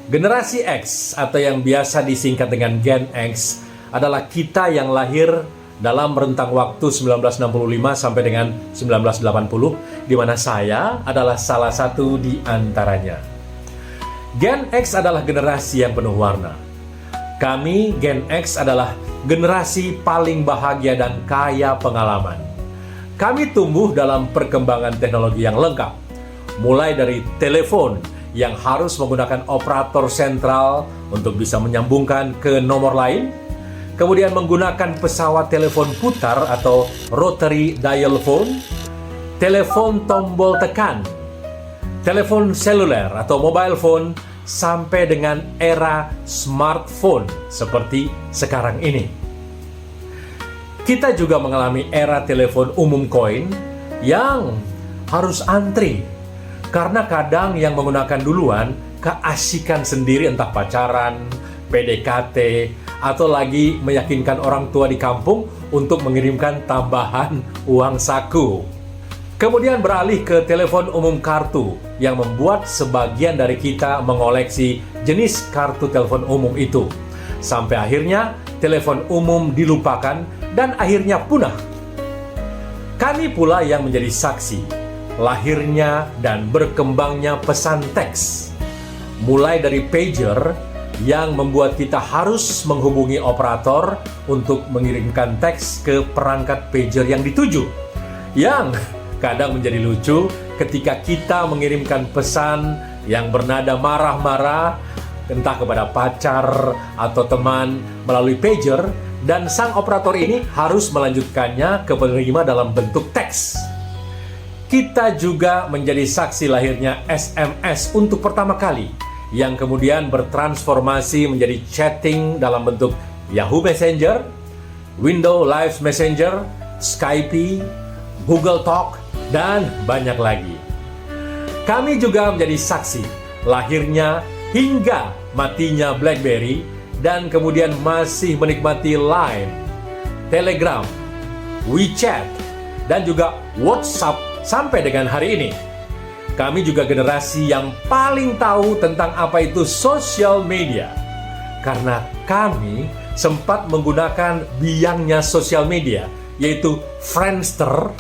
Generasi X atau yang biasa disingkat dengan Gen X adalah kita yang lahir dalam rentang waktu 1965 sampai dengan 1980, di mana saya adalah salah satu di antaranya. Gen X adalah generasi yang penuh warna. Kami, Gen X, adalah generasi paling bahagia dan kaya pengalaman. Kami tumbuh dalam perkembangan teknologi yang lengkap, mulai dari telepon yang harus menggunakan operator sentral untuk bisa menyambungkan ke nomor lain, kemudian menggunakan pesawat telepon putar atau rotary dial phone, telepon tombol tekan, telepon seluler atau mobile phone, sampai dengan era smartphone seperti sekarang ini. Kita juga mengalami era telepon umum koin yang harus antri, karena kadang yang menggunakan duluan keasikan sendiri, entah pacaran, PDKT, atau lagi meyakinkan orang tua di kampung untuk mengirimkan tambahan uang saku. Kemudian beralih ke telepon umum kartu yang membuat sebagian dari kita mengoleksi jenis kartu telepon umum itu. Sampai akhirnya telepon umum dilupakan dan akhirnya punah. Kami pula yang menjadi saksi lahirnya dan berkembangnya pesan teks. Mulai dari pager yang membuat kita harus menghubungi operator untuk mengirimkan teks ke perangkat pager yang dituju. Yang kadang menjadi lucu ketika kita mengirimkan pesan yang bernada marah-marah, entah kepada pacar atau teman melalui pager, dan sang operator ini harus melanjutkannya ke penerima dalam bentuk teks. Kita juga menjadi saksi lahirnya SMS untuk pertama kali, yang kemudian bertransformasi menjadi chatting dalam bentuk Yahoo Messenger, Windows Live Messenger, Skype, Google Talk, dan banyak lagi. Kami juga menjadi saksi lahirnya hingga matinya BlackBerry, dan kemudian masih menikmati Line, Telegram, WeChat, dan juga WhatsApp sampai dengan hari ini. Kami juga generasi yang paling tahu tentang apa itu social media, karena kami sempat menggunakan biangnya social media, yaitu Friendster,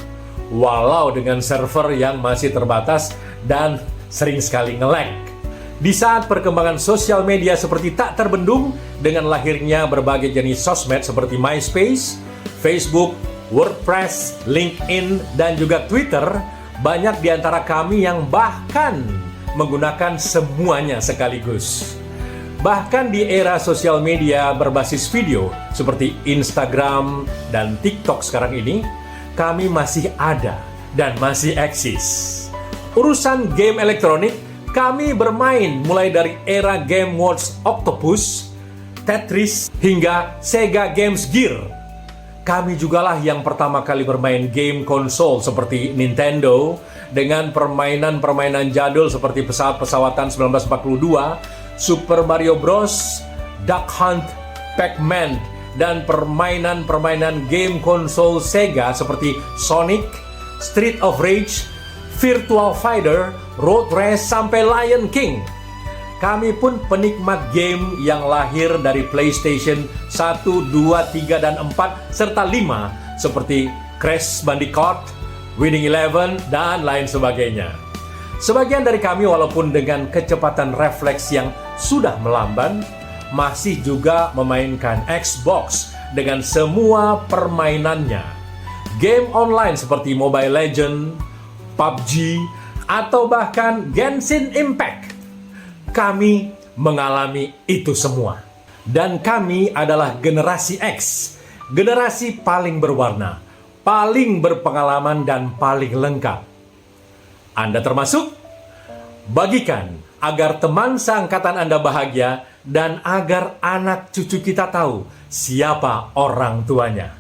walau dengan server yang masih terbatas dan sering sekali nge-lag. Di saat perkembangan sosial media seperti tak terbendung dengan lahirnya berbagai jenis sosmed seperti MySpace, Facebook, WordPress, LinkedIn, dan juga Twitter, banyak di antara kami yang bahkan menggunakan semuanya sekaligus. Bahkan di era sosial media berbasis video seperti Instagram dan TikTok sekarang ini, kami masih ada dan masih eksis. Urusan game elektronik, kami bermain mulai dari era Game Watch Octopus, Tetris, hingga Sega Games Gear. Kami jugalah yang pertama kali bermain game konsol seperti Nintendo dengan permainan-permainan jadul seperti pesawat-pesawatan 1942, Super Mario Bros, Duck Hunt, Pac-Man, dan permainan-permainan game konsol Sega seperti Sonic, Street of Rage, Virtua Fighter, Road Race, sampai Lion King. Kami pun penikmat game yang lahir dari PlayStation 1, 2, 3, dan 4, serta 5, seperti Crash Bandicoot, Winning Eleven, dan lain sebagainya. Sebagian dari kami walaupun dengan kecepatan refleks yang sudah melamban, masih juga memainkan Xbox dengan semua permainannya. Game online seperti Mobile Legends, PUBG, atau bahkan Genshin Impact. Kami mengalami itu semua. Dan kami adalah generasi X, generasi paling berwarna, paling berpengalaman, dan paling lengkap. Anda termasuk? Bagikan agar teman seangkatan Anda bahagia dan agar anak cucu kita tahu siapa orang tuanya.